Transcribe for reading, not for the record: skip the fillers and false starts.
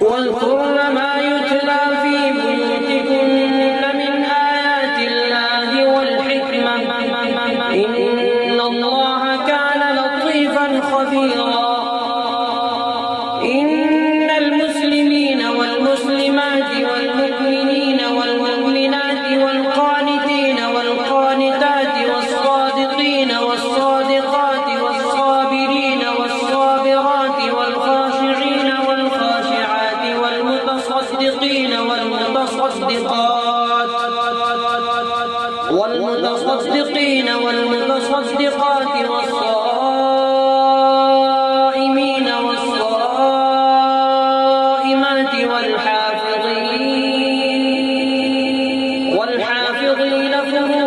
واذكرن ما يتلى في بيوتكن من آيات الله والحكمة إن الله كان لطيفا خبيرا. إن المسلمين والمسلمات والمؤمنين والمؤمنات والقانتين والقانتات والصادقين والصادقات والصابرين والصابرات والخاشعين والخاشعات والمتصدقين والمتصدقات والصائمين والصائمات والحافظين فروجهم